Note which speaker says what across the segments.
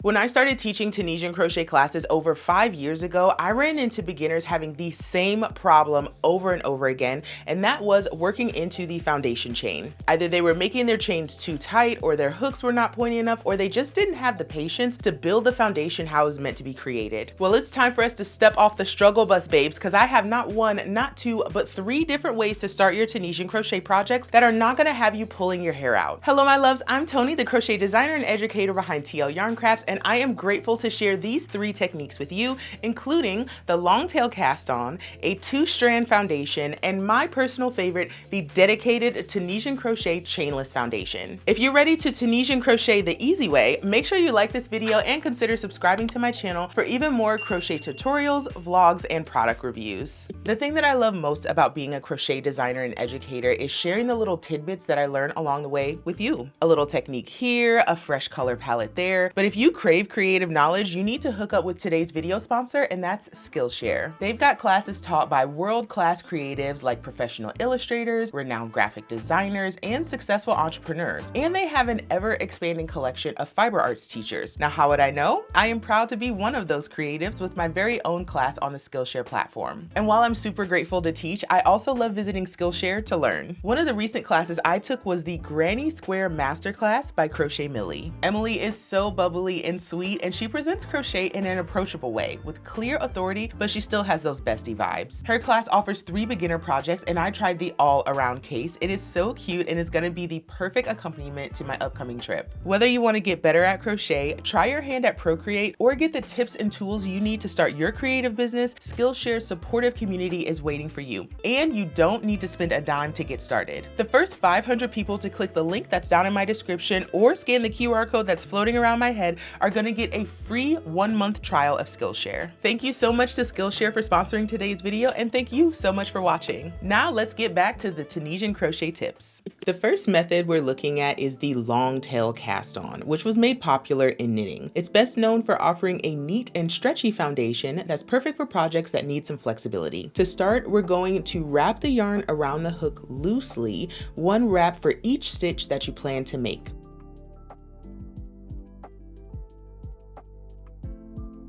Speaker 1: When I started teaching Tunisian crochet classes over 5 years ago, I ran into beginners having the same problem over and over again, and that was working into the foundation chain. Either they were making their chains too tight, or their hooks were not pointy enough, or they just didn't have the patience to build the foundation how it was meant to be created. Well, it's time for us to step off the struggle bus, babes, because I have not one, not two, but 3 different ways to start your Tunisian crochet projects that are not gonna have you pulling your hair out. Hello, my loves, I'm Tony, the crochet designer and educator behind TL Yarn Crafts, and I am grateful to share these 3 techniques with you, including the long tail cast on, a 2-strand foundation, and my personal favorite, the dedicated Tunisian crochet chainless foundation. If you're ready to Tunisian crochet the easy way, make sure you like this video and consider subscribing to my channel for even more crochet tutorials, vlogs, and product reviews. The thing that I love most about being a crochet designer and educator is sharing the little tidbits that I learn along the way with you. A little technique here, a fresh color palette there, but if you crave creative knowledge, you need to hook up with today's video sponsor, and that's Skillshare. They've got classes taught by world-class creatives like professional illustrators, renowned graphic designers, and successful entrepreneurs. And they have an ever-expanding collection of fiber arts teachers. Now, how would I know? I am proud to be one of those creatives with my very own class on the Skillshare platform. And while I'm super grateful to teach, I also love visiting Skillshare to learn. One of the recent classes I took was the Granny Square Masterclass by Crochet Millie. Emily is so bubbly and sweet, and she presents crochet in an approachable way with clear authority, but she still has those bestie vibes. Her class offers 3 beginner projects, and I tried the all-around case. It is so cute and is going to be the perfect accompaniment to my upcoming trip. Whether you want to get better at crochet, try your hand at Procreate, or get the tips and tools you need to start your creative business, Skillshare's supportive community is waiting for you. And you don't need to spend a dime to get started. The first 500 people to click the link that's down in my description or scan the QR code that's floating around my head are going to get a free 1-month trial of Skillshare. Thank you so much to Skillshare for sponsoring today's video, and thank you so much for watching. Now let's get back to the Tunisian crochet tips. The first method we're looking at is the long tail cast on, which was made popular in knitting. It's best known for offering a neat and stretchy foundation that's perfect for projects that need some flexibility. To start, we're going to wrap the yarn around the hook loosely, 1 wrap for each stitch that you plan to make.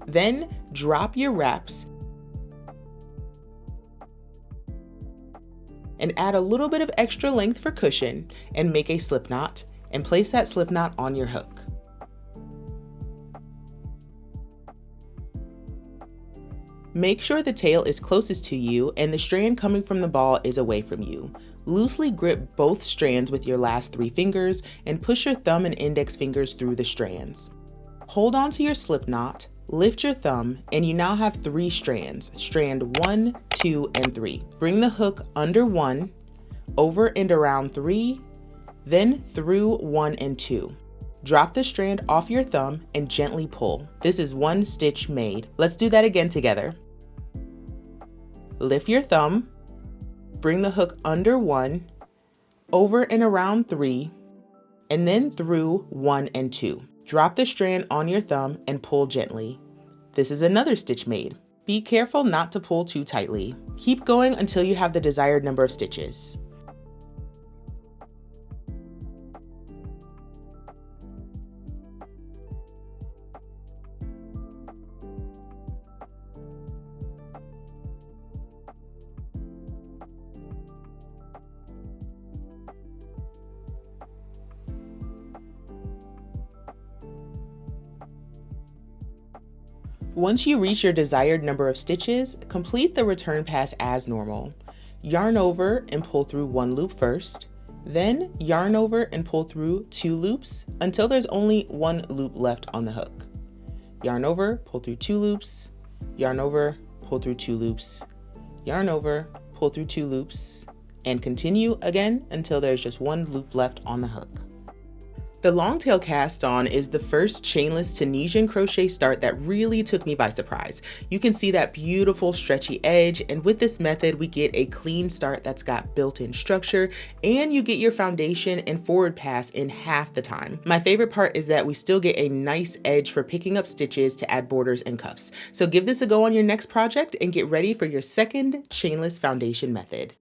Speaker 1: Then drop your wraps and add a little bit of extra length for cushion and make a slip knot, and place that slip knot on your hook. Make sure the tail is closest to you and the strand coming from the ball is away from you. Loosely grip both strands with your last 3 fingers and push your thumb and index fingers through the strands. Hold on to your slip knot, lift your thumb, and you now have 3 strands, strand 1, 2, and 3. Bring the hook under 1, over and around 3, then through 1 and 2. Drop the strand off your thumb and gently pull. This is 1 stitch made. Let's do that again together. Lift your thumb, bring the hook under 1, over and around 3, and then through 1 and 2. Drop the strand on your thumb and pull gently. This is another stitch made. Be careful not to pull too tightly. Keep going until you have the desired number of stitches. Once you reach your desired number of stitches, complete the return pass as normal. Yarn over and pull through 1 loop first, then yarn over and pull through 2 loops until there's only 1 loop left on the hook. Yarn over, pull through 2 loops, yarn over, pull through 2 loops, yarn over, pull through 2 loops, and continue again until there's just 1 loop left on the hook. The long tail cast on is the first chainless Tunisian crochet start that really took me by surprise. You can see that beautiful stretchy edge, and with this method we get a clean start that's got built-in structure, and you get your foundation and forward pass in half the time. My favorite part is that we still get a nice edge for picking up stitches to add borders and cuffs. So give this a go on your next project and get ready for your second chainless foundation method.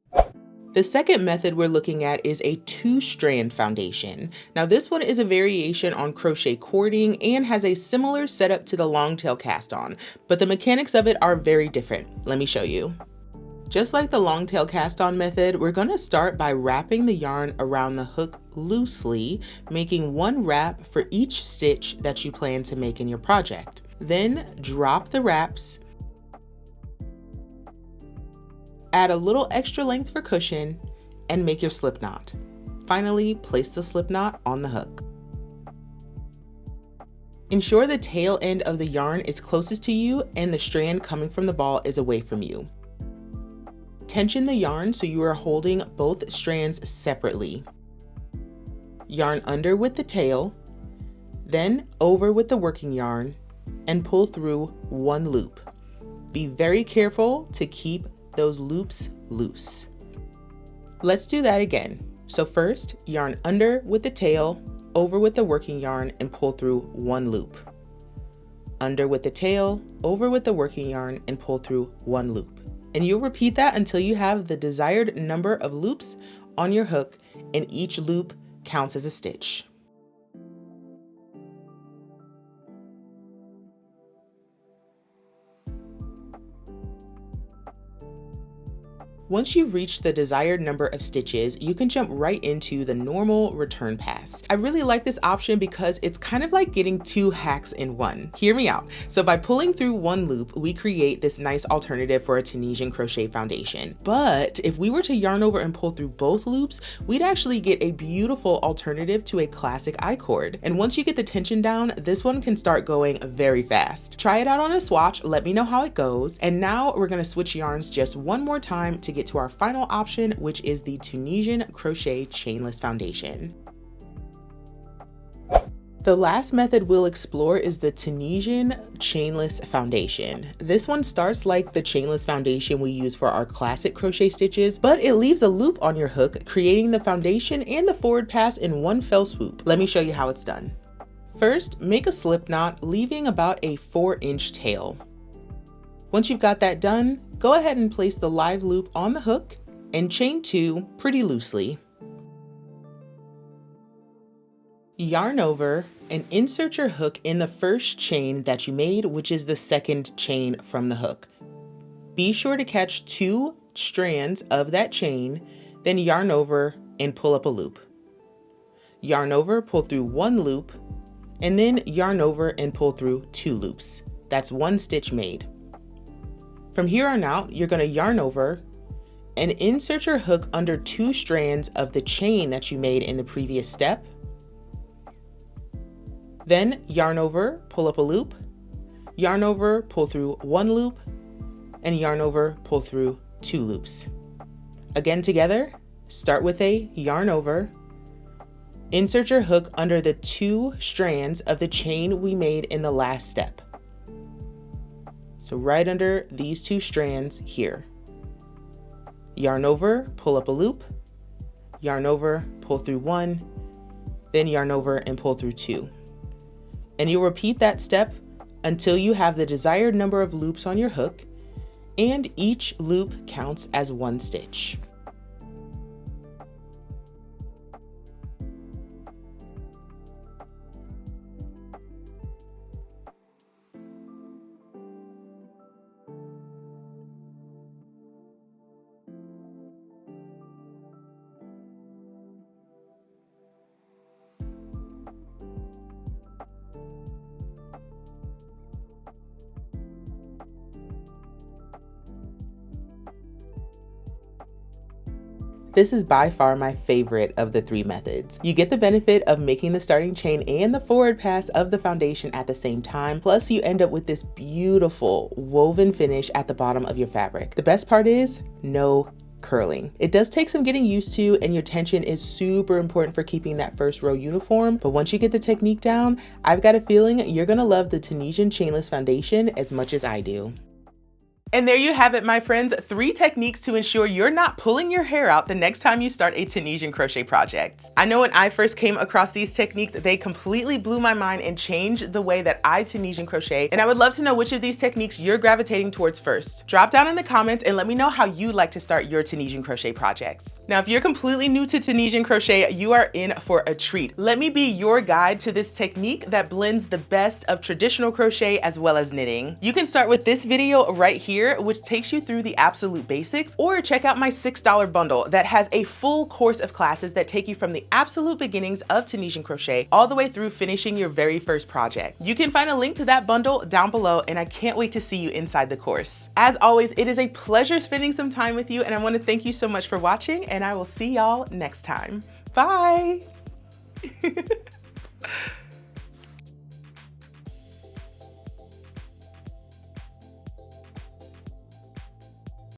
Speaker 1: The second method we're looking at is a 2-strand foundation. Now this one is a variation on crochet cording and has a similar setup to the long tail cast on, but the mechanics of it are very different. Let me show you. Just like the long tail cast on method, we're going to start by wrapping the yarn around the hook loosely, making one wrap for each stitch that you plan to make in your project. Then drop the wraps, add a little extra length for cushion, and make your slip knot. Finally, place the slip knot on the hook. Ensure the tail end of the yarn is closest to you and the strand coming from the ball is away from you. Tension the yarn so you are holding both strands separately. Yarn under with the tail, then over with the working yarn, and pull through one loop. Be very careful to keep those loops loose. Let's do that again. So first, yarn under with the tail, over with the working yarn, and pull through one loop. Under with the tail, over with the working yarn, and pull through one loop. And you'll repeat that until you have the desired number of loops on your hook, and each loop counts as a stitch. Once you've reached the desired number of stitches, you can jump right into the normal return pass. I really like this option because it's kind of like getting 2 hacks in one. Hear me out. So by pulling through one loop, we create this nice alternative for a Tunisian crochet foundation. But if we were to yarn over and pull through both loops, we'd actually get a beautiful alternative to a classic I-cord. And once you get the tension down, this one can start going very fast. Try it out on a swatch, let me know how it goes. And now we're gonna switch yarns just one more time to get to our final option, which is the Tunisian Crochet Chainless Foundation. The last method we'll explore is the Tunisian Chainless Foundation. This one starts like the chainless foundation we use for our classic crochet stitches, but it leaves a loop on your hook, creating the foundation and the forward pass in one fell swoop. Let me show you how it's done. First, make a slip knot, leaving about a 4-inch tail. Once you've got that done, go ahead and place the live loop on the hook and chain 2 pretty loosely. Yarn over and insert your hook in the first chain that you made, which is the second chain from the hook. Be sure to catch 2 strands of that chain, then yarn over and pull up a loop. Yarn over, pull through 1 loop, and then yarn over and pull through 2 loops. That's 1 stitch made. From here on out, you're going to yarn over and insert your hook under 2 strands of the chain that you made in the previous step. Then yarn over, pull up a loop, yarn over, pull through 1 loop, and yarn over, pull through 2 loops. Again together, start with a yarn over, insert your hook under the 2 strands of the chain we made in the last step. So right under these 2 strands here. Yarn over, pull up a loop, yarn over, pull through 1, then yarn over and pull through 2. And you'll repeat that step until you have the desired number of loops on your hook, and each loop counts as 1 stitch. This is by far my favorite of the 3 methods. You get the benefit of making the starting chain and the forward pass of the foundation at the same time, plus you end up with this beautiful woven finish at the bottom of your fabric. The best part is no curling. It does take some getting used to, and your tension is super important for keeping that first row uniform, but once you get the technique down, I've got a feeling you're gonna love the Tunisian Chainless Foundation as much as I do. And there you have it, my friends, 3 techniques to ensure you're not pulling your hair out the next time you start a Tunisian crochet project. I know when I first came across these techniques, they completely blew my mind and changed the way that I Tunisian crochet, and I would love to know which of these techniques you're gravitating towards first. Drop down in the comments and let me know how you like to start your Tunisian crochet projects. Now, if you're completely new to Tunisian crochet, you are in for a treat. Let me be your guide to this technique that blends the best of traditional crochet as well as knitting. You can start with this video right here, which takes you through the absolute basics, or check out my $6 bundle that has a full course of classes that take you from the absolute beginnings of Tunisian crochet all the way through finishing your very first project. You can find a link to that bundle down below, and I can't wait to see you inside the course. As always, it is a pleasure spending some time with you, and I want to thank you so much for watching, and I will see y'all next time. Bye.